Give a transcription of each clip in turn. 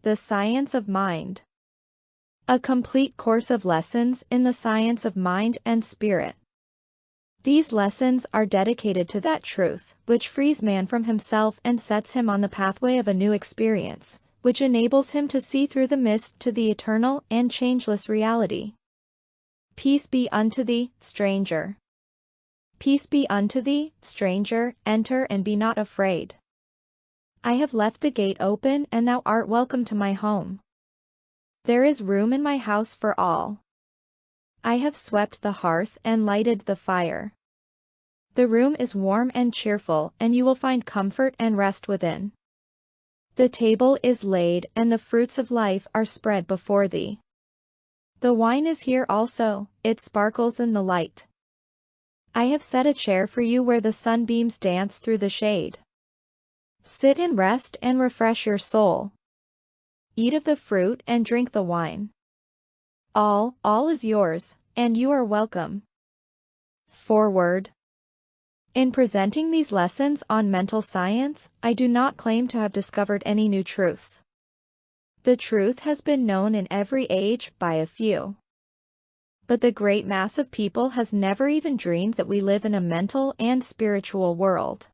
The Science of Mind. A complete course of lessons in the science of mind and spirit. These lessons are dedicated to that truth, which frees man from himself and sets him on the pathway of a new experience, which enables him to see through the mist to the eternal and changeless reality. Peace be unto thee, stranger. Peace be unto thee, stranger, enter and be not afraid. I have left the gate open and thou art welcome to my home. There is room in my house for all. I have swept the hearth and lighted the fire. The room is warm and cheerful and you will find comfort and rest within. The table is laid and the fruits of life are spread before thee. The wine is here also, it sparkles in the light. I have set a chair for you where the sunbeams dance through the shade. Sit and rest and refresh your soul. Eat of the fruit and drink the wine. All is yours, and you are welcome. Forward. In presenting these lessons on mental science, I do not claim to have discovered any new truth. The truth has been known in every age by a few. But the great mass of people has never even dreamed that we live in a mental and spiritual world.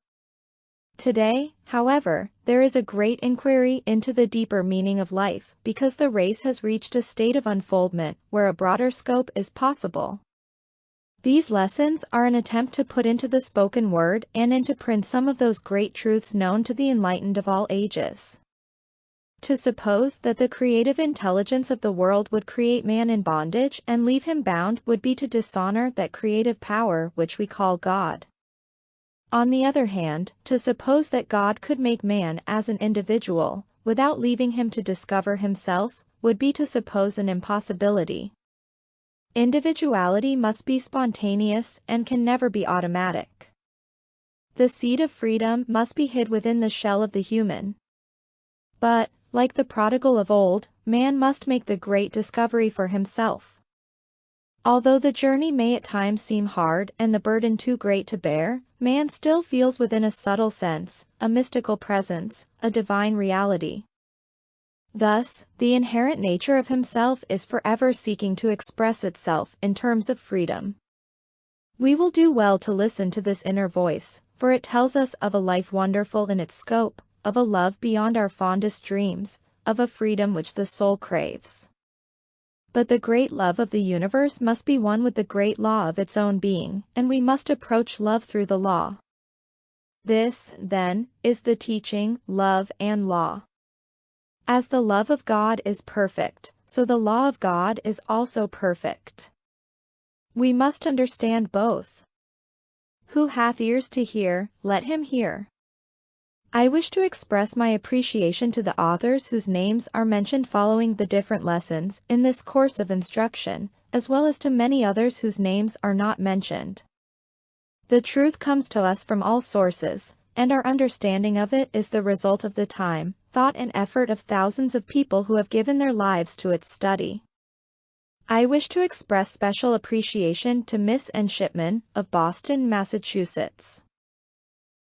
Today, however, there is a great inquiry into the deeper meaning of life because the race has reached a state of unfoldment where a broader scope is possible. These lessons are an attempt to put into the spoken word and into print some of those great truths known to the enlightened of all ages. To suppose that the creative intelligence of the world would create man in bondage and leave him bound would be to dishonor that creative power which we call God. On the other hand, to suppose that God could make man as an individual, without leaving him to discover himself, would be to suppose an impossibility. Individuality must be spontaneous and can never be automatic. The seed of freedom must be hid within the shell of the human. But, like the prodigal of old, man must make the great discovery for himself. Although the journey may at times seem hard and the burden too great to bear, man still feels within a subtle sense, a mystical presence, a divine reality. Thus, the inherent nature of himself is forever seeking to express itself in terms of freedom. We will do well to listen to this inner voice, for it tells us of a life wonderful in its scope, of a love beyond our fondest dreams, of a freedom which the soul craves. But the great love of the universe must be one with the great law of its own being, and we must approach love through the law. This, then, is the teaching, love and law. As the love of God is perfect, so the law of God is also perfect. We must understand both. Who hath ears to hear, let him hear. I wish to express my appreciation to the authors whose names are mentioned following the different lessons in this course of instruction, as well as to many others whose names are not mentioned. The truth comes to us from all sources, and our understanding of it is the result of the time, thought and effort of thousands of people who have given their lives to its study. I wish to express special appreciation to Miss N. Shipman, of Boston, Massachusetts,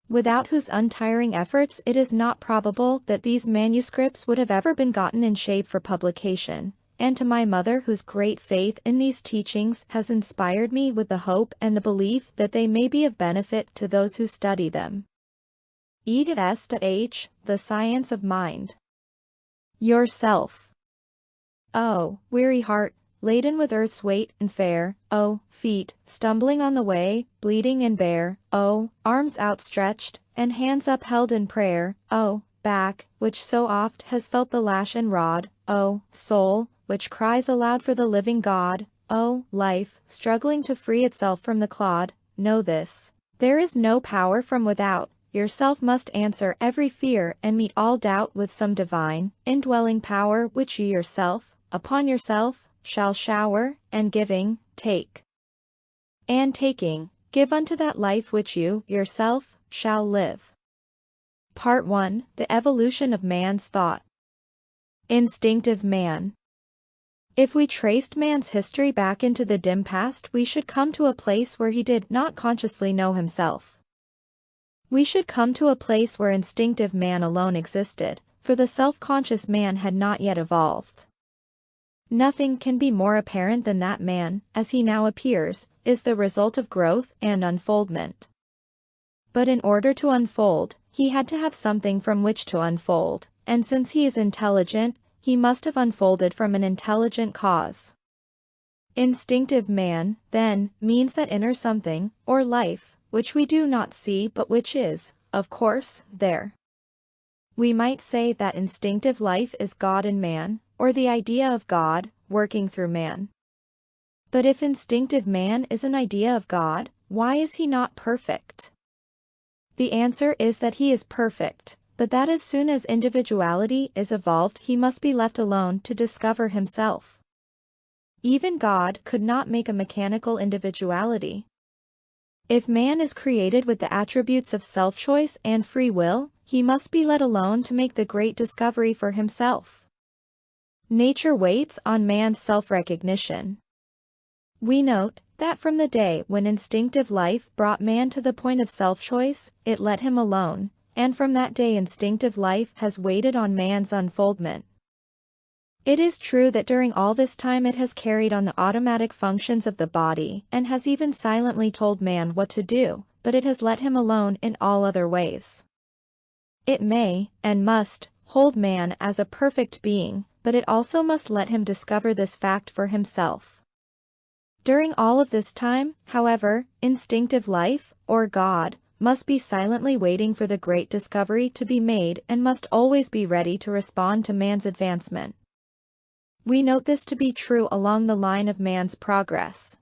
without whose untiring efforts it is not probable that these manuscripts would have ever been gotten in shape for publication, and to my mother whose great faith in these teachings has inspired me with the hope and the belief that they may be of benefit to those who study them. Ed.H. The Science of Mind. Yourself. Oh, weary heart, laden with earth's weight and fare, oh, feet, stumbling on the way, bleeding and bare, oh, arms outstretched, and hands upheld in prayer, oh, back, which so oft has felt the lash and rod, oh, soul, which cries aloud for the living God, oh, life, struggling to free itself from the clod, know this, there is no power from without, yourself must answer every fear and meet all doubt with some divine, indwelling power which you yourself, upon yourself, shall shower, and giving, take. And taking, give unto that life which you, yourself, shall live. Part 1. The Evolution of Man's Thought. Instinctive Man. If we traced man's history back into the dim past, we should come to a place where he did not consciously know himself. We should come to a place where instinctive man alone existed, for the self-conscious man had not yet evolved. Nothing can be more apparent than that man, as he now appears, is the result of growth and unfoldment. But in order to unfold, he had to have something from which to unfold, and since he is intelligent, he must have unfolded from an intelligent cause. Instinctive man, then, means that inner something, or life, which we do not see but which is, of course, there. We might say that instinctive life is God in man, or the idea of God, working through man. But if instinctive man is an idea of God, why is he not perfect? The answer is that he is perfect, but that as soon as individuality is evolved he must be left alone to discover himself. Even God could not make a mechanical individuality. If man is created with the attributes of self-choice and free will, he must be let alone to make the great discovery for himself. Nature waits on man's self-recognition. We note that from the day when instinctive life brought man to the point of self-choice, it let him alone, and from that day instinctive life has waited on man's unfoldment. It is true that during all this time it has carried on the automatic functions of the body and has even silently told man what to do, but it has let him alone in all other ways. It may, and must, hold man as a perfect being, but it also must let him discover this fact for himself. During all of this time, however, instinctive life, or God, must be silently waiting for the great discovery to be made and must always be ready to respond to man's advancement. We note this to be true along the line of man's progress.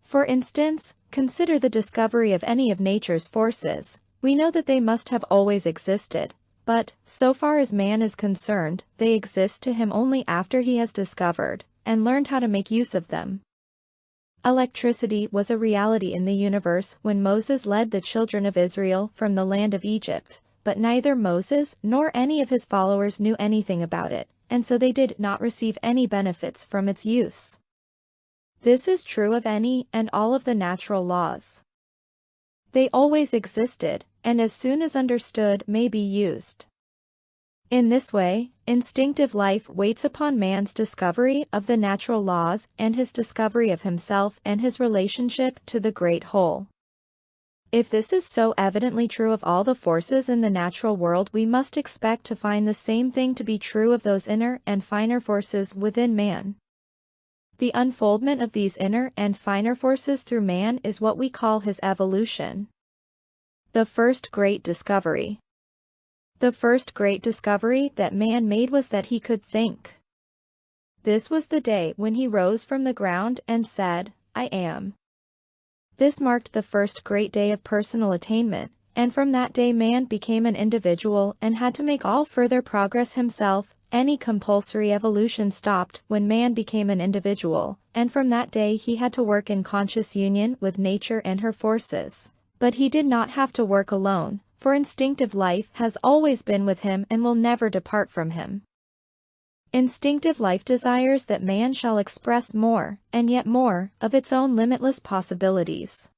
For instance, consider the discovery of any of nature's forces. We know that they must have always existed, but, so far as man is concerned, they exist to him only after he has discovered and learned how to make use of them. Electricity was a reality in the universe when Moses led the children of Israel from the land of Egypt, but neither Moses nor any of his followers knew anything about it, and so they did not receive any benefits from its use. This is true of any and all of the natural laws. They always existed, and as soon as understood may be used. In this way, instinctive life waits upon man's discovery of the natural laws and his discovery of himself and his relationship to the great whole. If this is so evidently true of all the forces in the natural world, we must expect to find the same thing to be true of those inner and finer forces within man. The unfoldment of these inner and finer forces through man is what we call his evolution. The first great discovery. The first great discovery that man made was that he could think. This was the day when he rose from the ground and said, "I am." This marked the first great day of personal attainment, and from that day man became an individual and had to make all further progress himself. Any compulsory evolution stopped when man became an individual, and from that day he had to work in conscious union with nature and her forces. But he did not have to work alone, for instinctive life has always been with him and will never depart from him. Instinctive life desires that man shall express more, and yet more, of its own limitless possibilities.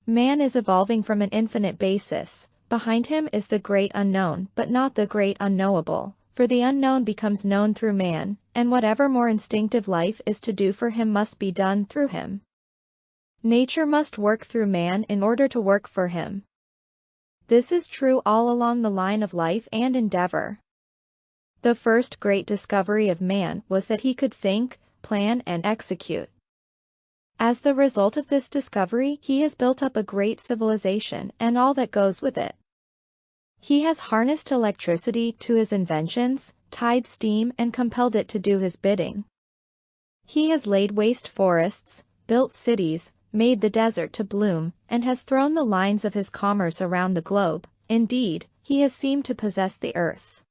Man is evolving from an infinite basis. Behind him is the great unknown, but not the great unknowable. For the unknown becomes known through man, and whatever more instinctive life is to do for him must be done through him. Nature must work through man in order to work for him. This is true all along the line of life and endeavor. The first great discovery of man was that he could think, plan, and execute. As the result of this discovery, he has built up a great civilization and all that goes with it. He has harnessed electricity to his inventions, tied steam and compelled it to do his bidding. He has laid waste forests, built cities, made the desert to bloom, and has thrown the lines of his commerce around the globe. Indeed, he has seemed to possess the earth.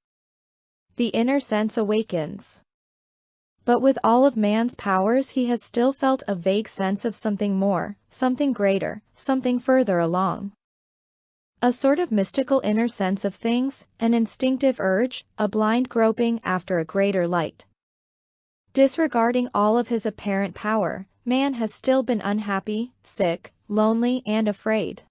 The inner sense awakens. But with all of man's powers he has still felt a vague sense of something more, something greater, something further along. A sort of mystical inner sense of things, an instinctive urge, a blind groping after a greater light. Disregarding all of his apparent power, man has still been unhappy, sick, lonely, and afraid.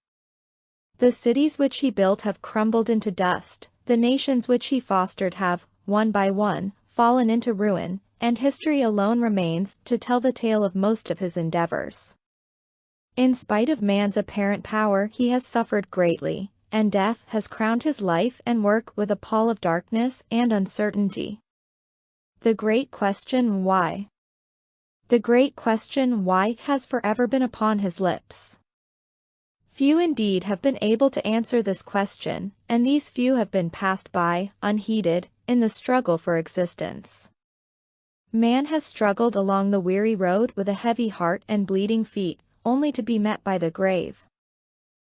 The cities which he built have crumbled into dust, The nations which he fostered have, one by one, fallen into ruin, and history alone remains to tell the tale of most of his endeavors. In spite of man's apparent power, he has suffered greatly, and death has crowned his life and work with a pall of darkness and uncertainty. The great question why? The great question why has forever been upon his lips. Few indeed have been able to answer this question, and these few have been passed by, unheeded, in the struggle for existence. Man has struggled along the weary road with a heavy heart and bleeding feet, only to be met by the grave.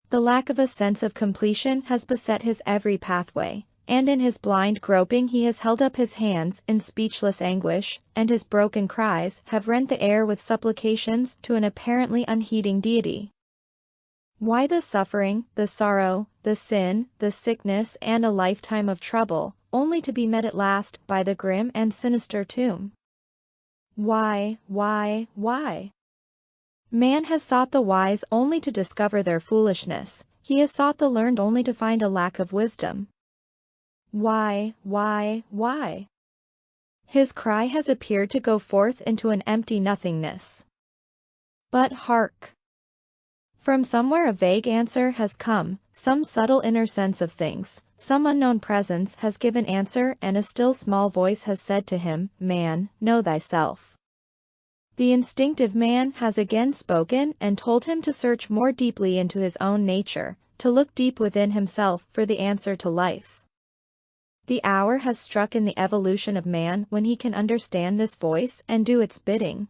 The lack of a sense of completion has beset his every pathway, and in his blind groping he has held up his hands in speechless anguish, and his broken cries have rent the air with supplications to an apparently unheeding deity. Why the suffering, the sorrow, the sin, the sickness, and a lifetime of trouble, only to be met at last by the grim and sinister tomb? Why? Man has sought the wise only to discover their foolishness, he has sought the learned only to find a lack of wisdom. Why? His cry has appeared to go forth into an empty nothingness. But hark! From somewhere a vague answer has come, some subtle inner sense of things, some unknown presence has given answer, and a still small voice has said to him, "Man, know thyself." The instinctive man has again spoken and told him to search more deeply into his own nature, to look deep within himself for the answer to life. The hour has struck in the evolution of man when he can understand this voice and do its bidding.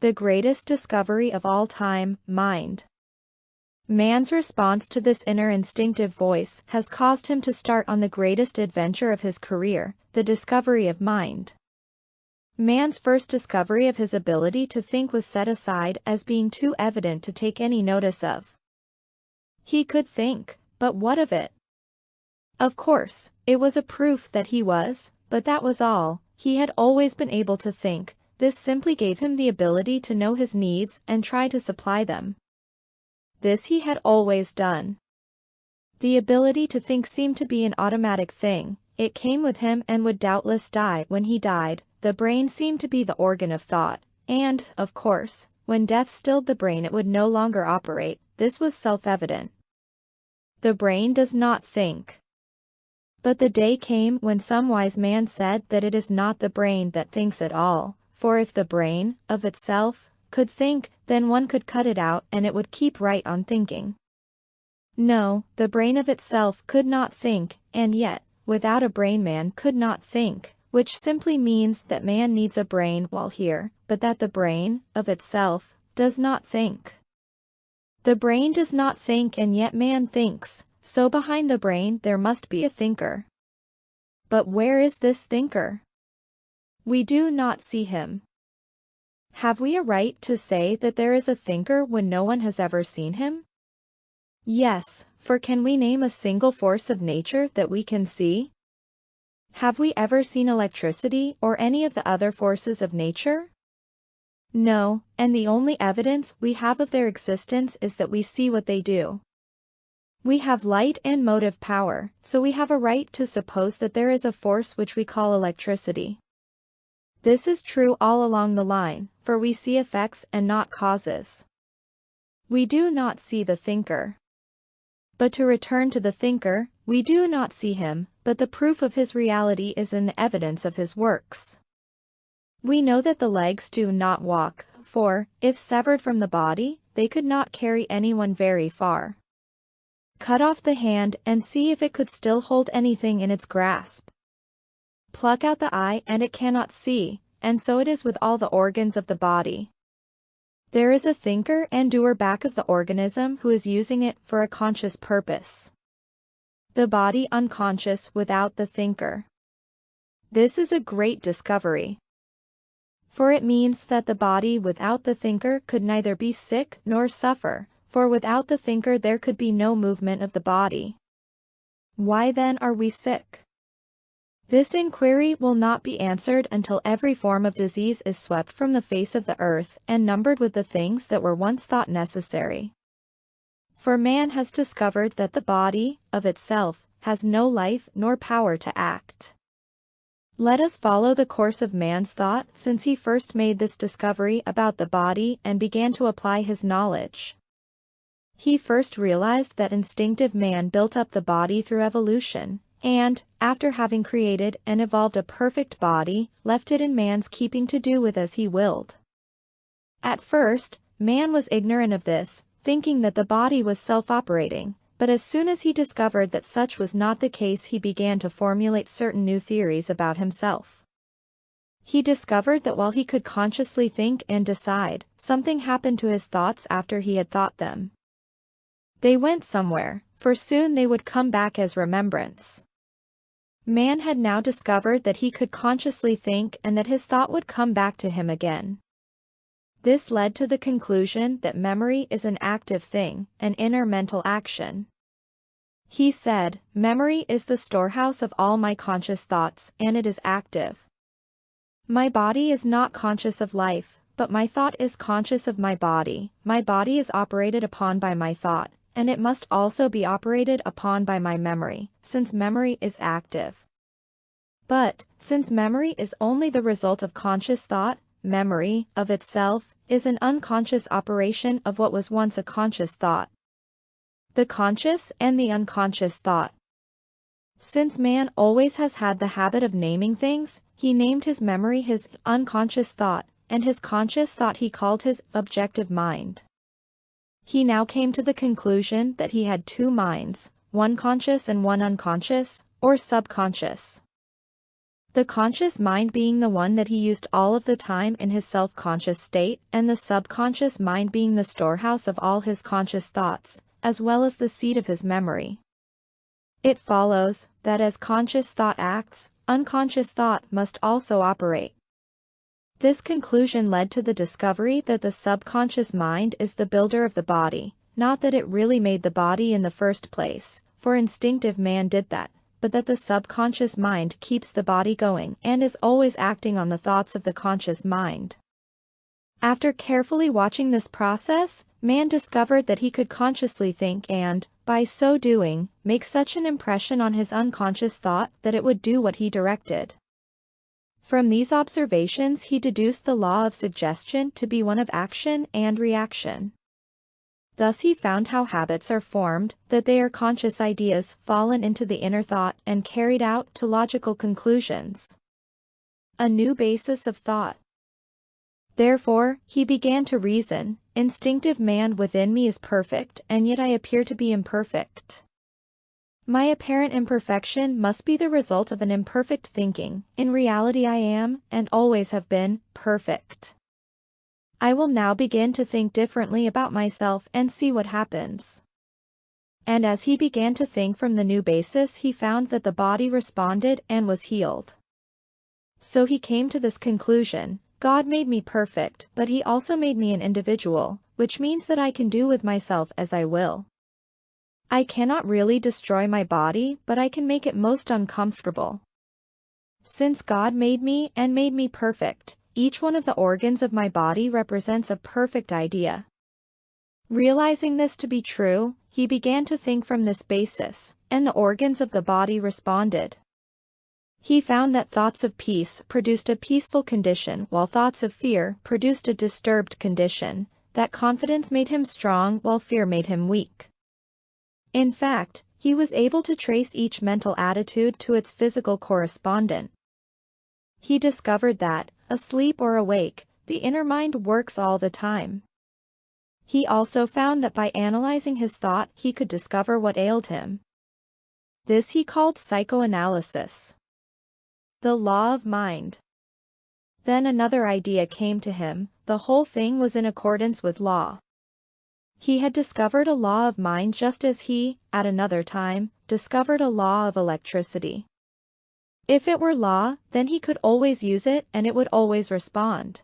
The greatest discovery of all time, mind. Man's response to this inner instinctive voice has caused him to start on the greatest adventure of his career, the discovery of mind. Man's first discovery of his ability to think was set aside as being too evident to take any notice of. He could think, but what of it? Of course, it was a proof that he was, but that was all. He had always been able to think. This simply gave him the ability to know his needs and try to supply them. This he had always done. The ability to think seemed to be an automatic thing, it came with him and would doubtless die when he died. The brain seemed to be the organ of thought, and, of course, when death stilled the brain it would no longer operate. This was self-evident. The brain does not think. But the day came when some wise man said that it is not the brain that thinks at all. For if the brain, of itself, could think, then one could cut it out and it would keep right on thinking. No, the brain of itself could not think, and yet, without a brain man could not think, which simply means that man needs a brain while here, but that the brain, of itself, does not think. The brain does not think and yet man thinks, so behind the brain there must be a thinker. But where is this thinker? We do not see him. Have we a right to say that there is a thinker when no one has ever seen him? Yes, for can we name a single force of nature that we can see? Have we ever seen electricity or any of the other forces of nature? No, and the only evidence we have of their existence is that we see what they do. We have light and motive power, so we have a right to suppose that there is a force which we call electricity. This is true all along the line, for we see effects and not causes. We do not see the thinker. But to return to the thinker, we do not see him, but the proof of his reality is in the evidence of his works. We know that the legs do not walk, for, if severed from the body, they could not carry anyone very far. Cut off the hand and see if it could still hold anything in its grasp. Pluck out the eye and it cannot see, and so it is with all the organs of the body. There is a thinker and doer back of the organism who is using it for a conscious purpose. The body unconscious without the thinker. This is a great discovery. For it means that the body without the thinker could neither be sick nor suffer, for without the thinker there could be no movement of the body. Why then are we sick? This inquiry will not be answered until every form of disease is swept from the face of the earth and numbered with the things that were once thought necessary. For man has discovered that the body, of itself, has no life nor power to act. Let us follow the course of man's thought since he first made this discovery about the body and began to apply his knowledge. He first realized that instinctive man built up the body through evolution, and, after having created and evolved a perfect body, left it in man's keeping to do with as he willed. At first, man was ignorant of this, thinking that the body was self-operating, but as soon as he discovered that such was not the case, he began to formulate certain new theories about himself. He discovered that while he could consciously think and decide, something happened to his thoughts after he had thought them. They went somewhere, for soon they would come back as remembrance. Man had now discovered that he could consciously think and that his thought would come back to him again. This led to the conclusion that memory is an active thing, an inner mental action. He said, "Memory is the storehouse of all my conscious thoughts, and it is active. My body is not conscious of life, but my thought is conscious of my body. My body is operated upon by my thought, and it must also be operated upon by my memory, since memory is active. But, since memory is only the result of conscious thought, memory, of itself, is an unconscious operation of what was once a conscious thought. The conscious and the unconscious thought. Since man always has had the habit of naming things, he named his memory his unconscious thought, and his conscious thought he called his objective mind. He now came to the conclusion that he had two minds, one conscious and one unconscious, or subconscious. The conscious mind being the one that he used all of the time in his self-conscious state, and the subconscious mind being the storehouse of all his conscious thoughts, as well as the seat of his memory. It follows that as conscious thought acts, unconscious thought must also operate. This conclusion led to the discovery that the subconscious mind is the builder of the body, not that it really made the body in the first place, for instinctive man did that, but that the subconscious mind keeps the body going and is always acting on the thoughts of the conscious mind. After carefully watching this process, man discovered that he could consciously think and, by so doing, make such an impression on his unconscious thought that it would do what he directed. From these observations he deduced the law of suggestion to be one of action and reaction. Thus he found how habits are formed, that they are conscious ideas fallen into the inner thought and carried out to logical conclusions. A new basis of thought. Therefore, he began to reason, instinctive man within me is perfect, and yet I appear to be imperfect. My apparent imperfection must be the result of an imperfect thinking. In reality I am, and always have been, perfect. I will now begin to think differently about myself and see what happens. And as he began to think from the new basis, he found that the body responded and was healed. So he came to this conclusion: God made me perfect, but he also made me an individual, which means that I can do with myself as I will. I cannot really destroy my body, but I can make it most uncomfortable. Since God made me and made me perfect, each one of the organs of my body represents a perfect idea. Realizing this to be true, he began to think from this basis, and the organs of the body responded. He found that thoughts of peace produced a peaceful condition while thoughts of fear produced a disturbed condition, that confidence made him strong while fear made him weak. In fact, he was able to trace each mental attitude to its physical correspondent. He discovered that, asleep or awake, the inner mind works all the time. He also found that by analyzing his thought he could discover what ailed him. This he called psychoanalysis. The law of mind. Then another idea came to him: the whole thing was in accordance with law. He had discovered a law of mind just as he, at another time, discovered a law of electricity. If it were law, then he could always use it and it would always respond.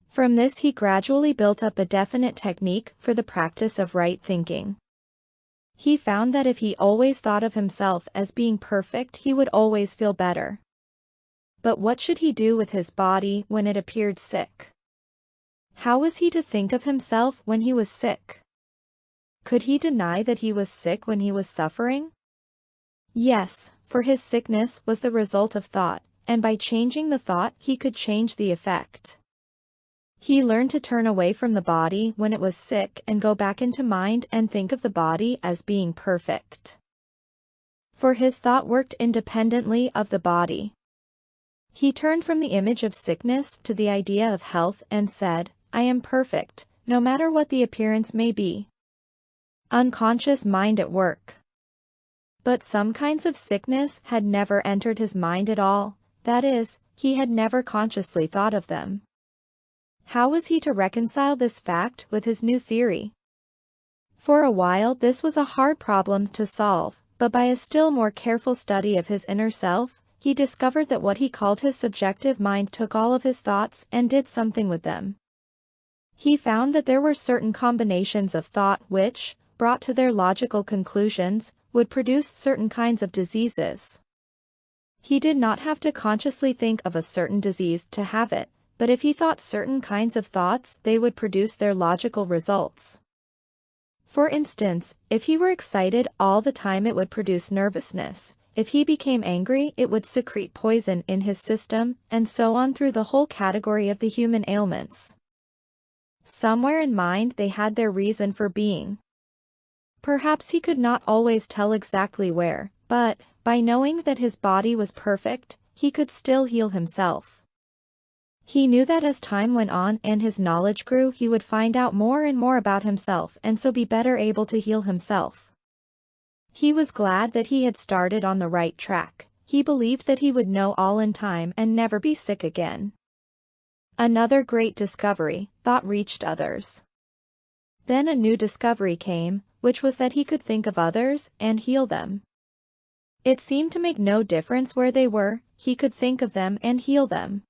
From this he gradually built up a definite technique for the practice of right thinking. He found that if he always thought of himself as being perfect, he would always feel better. But what should he do with his body when it appeared sick? How was he to think of himself when he was sick? Could he deny that he was sick when he was suffering? Yes, for his sickness was the result of thought, and by changing the thought he could change the effect. He learned to turn away from the body when it was sick and go back into mind and think of the body as being perfect. For his thought worked independently of the body. He turned from the image of sickness to the idea of health and said, I am perfect, no matter what the appearance may be. Unconscious mind at work. But some kinds of sickness had never entered his mind at all, that is, he had never consciously thought of them. How was he to reconcile this fact with his new theory? For a while this was a hard problem to solve, but by a still more careful study of his inner self, he discovered that what he called his subjective mind took all of his thoughts and did something with them. He found that there were certain combinations of thought which, brought to their logical conclusions, would produce certain kinds of diseases. He did not have to consciously think of a certain disease to have it, but if he thought certain kinds of thoughts, they would produce their logical results. For instance, if he were excited all the time, it would produce nervousness. If he became angry, it would secrete poison in his system, and so on through the whole category of the human ailments. Somewhere in mind they had their reason for being. Perhaps he could not always tell exactly where, but, by knowing that his body was perfect, he could still heal himself. He knew that as time went on and his knowledge grew, he would find out more and more about himself and so be better able to heal himself. He was glad that he had started on the right track. He believed that he would know all in time and never be sick again. Another great discovery, thought reached others. Then a new discovery came, which was that he could think of others and heal them. It seemed to make no difference where they were, he could think of them and heal them.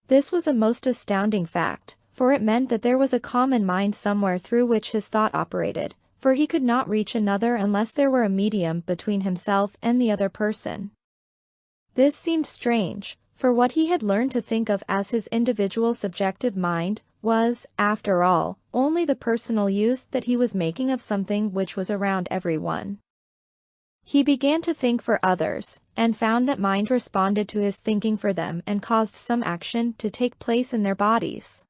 This was a most astounding fact, for it meant that there was a common mind somewhere through which his thought operated, for he could not reach another unless there were a medium between himself and the other person. This seemed strange, for what he had learned to think of as his individual subjective mind was, after all, only the personal use that he was making of something which was around everyone. He began to think for others, and found that mind responded to his thinking for them and caused some action to take place in their bodies.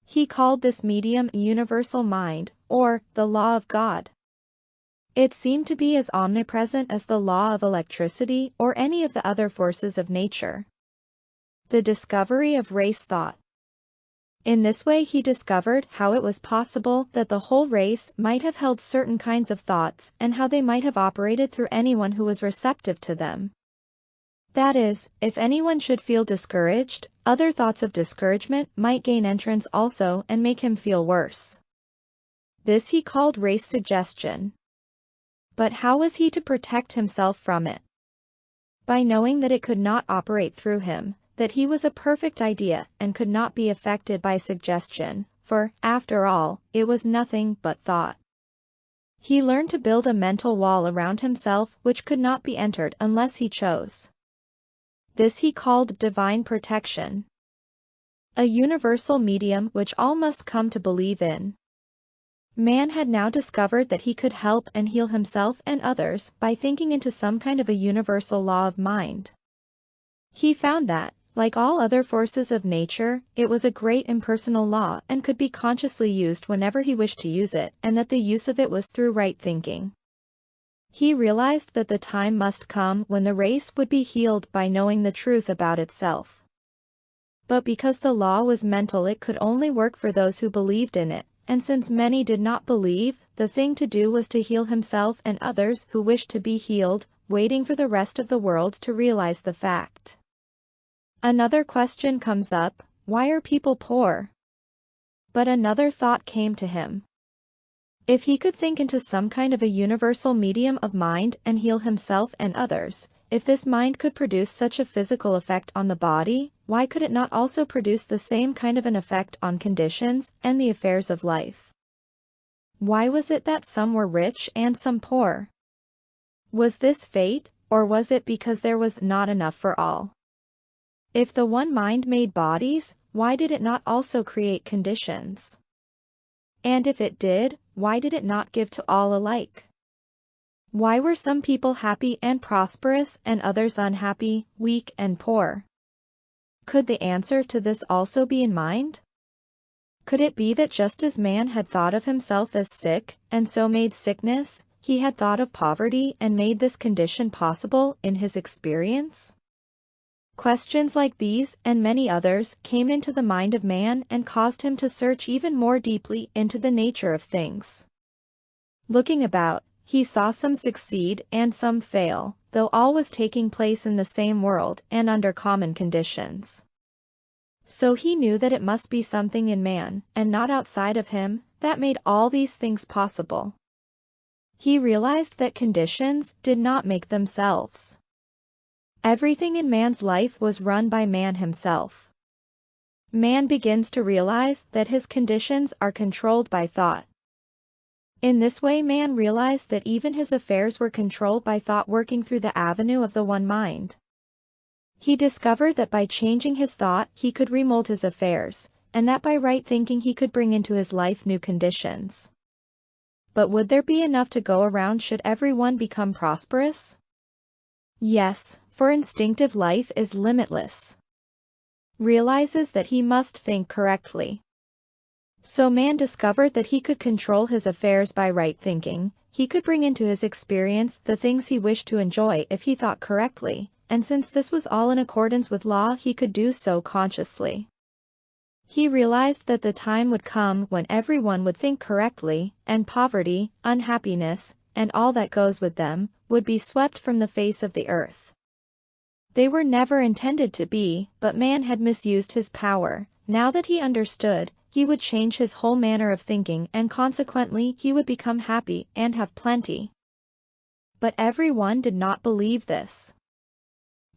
He called this medium universal mind, or the law of God. It seemed to be as omnipresent as the law of electricity or any of the other forces of nature. The discovery of race thought. In this way he discovered how it was possible that the whole race might have held certain kinds of thoughts and how they might have operated through anyone who was receptive to them. That is, if anyone should feel discouraged, other thoughts of discouragement might gain entrance also and make him feel worse. This he called race suggestion. But how was he to protect himself from it? By knowing that it could not operate through him, that he was a perfect idea and could not be affected by suggestion, for, after all, it was nothing but thought. He learned to build a mental wall around himself which could not be entered unless he chose. This he called divine protection. A universal medium which all must come to believe in. Man had now discovered that he could help and heal himself and others by thinking into some kind of a universal law of mind. He found that, like all other forces of nature, it was a great impersonal law and could be consciously used whenever he wished to use it, and that the use of it was through right thinking. He realized that the time must come when the race would be healed by knowing the truth about itself. But because the law was mental, it could only work for those who believed in it, and since many did not believe, the thing to do was to heal himself and others who wished to be healed, waiting for the rest of the world to realize the fact. Another question comes up: why are people poor? But another thought came to him. If he could think into some kind of a universal medium of mind and heal himself and others, if this mind could produce such a physical effect on the body, why could it not also produce the same kind of an effect on conditions and the affairs of life? Why was it that some were rich and some poor? Was this fate, or was it because there was not enough for all? If the one mind made bodies, why did it not also create conditions? And if it did, why did it not give to all alike? Why were some people happy and prosperous and others unhappy, weak and poor? Could the answer to this also be in mind? Could it be that just as man had thought of himself as sick, and so made sickness, he had thought of poverty and made this condition possible in his experience? Questions like these and many others came into the mind of man and caused him to search even more deeply into the nature of things. Looking about, he saw some succeed and some fail, though all was taking place in the same world and under common conditions. So he knew that it must be something in man, and not outside of him, that made all these things possible. He realized that conditions did not make themselves. Everything in man's life was run by man himself. Man begins to realize that his conditions are controlled by thought. In this way man realized that even his affairs were controlled by thought working through the avenue of the one mind. He discovered that by changing his thought he could remold his affairs, and that by right thinking he could bring into his life new conditions. But would there be enough to go around should everyone become prosperous? Yes, for instinctive life is limitless. Realizes that he must think correctly. So man discovered that he could control his affairs by right thinking, he could bring into his experience the things he wished to enjoy if he thought correctly, and since this was all in accordance with law he could do so consciously. He realized that the time would come when everyone would think correctly, and poverty, unhappiness, and all that goes with them, would be swept from the face of the earth. They were never intended to be, but man had misused his power. Now that he understood, he would change his whole manner of thinking and consequently he would become happy and have plenty. But everyone did not believe this.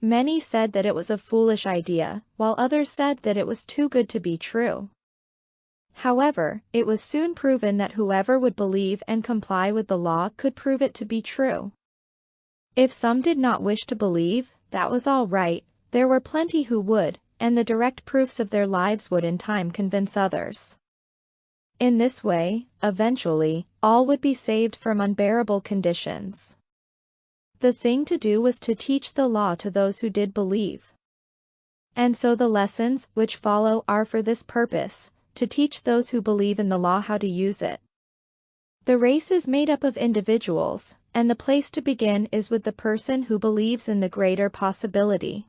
Many said that it was a foolish idea, while others said that it was too good to be true. However, it was soon proven that whoever would believe and comply with the law could prove it to be true. If some did not wish to believe, that was all right, there were plenty who would, and the direct proofs of their lives would in time convince others. In this way, eventually, all would be saved from unbearable conditions. The thing to do was to teach the law to those who did believe. And so the lessons which follow are for this purpose, to teach those who believe in the law how to use it. The race is made up of individuals, and the place to begin is with the person who believes in the greater possibility.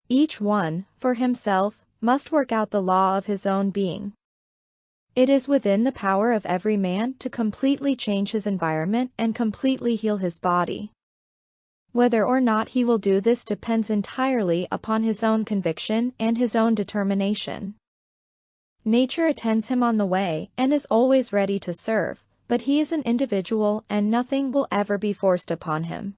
Each one, for himself, must work out the law of his own being. It is within the power of every man to completely change his environment and completely heal his body. Whether or not he will do this depends entirely upon his own conviction and his own determination. Nature attends him on the way and is always ready to serve, but he is an individual and nothing will ever be forced upon him.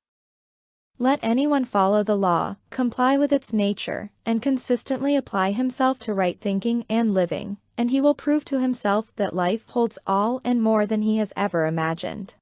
Let anyone follow the law, comply with its nature, and consistently apply himself to right thinking and living, and he will prove to himself that life holds all and more than he has ever imagined.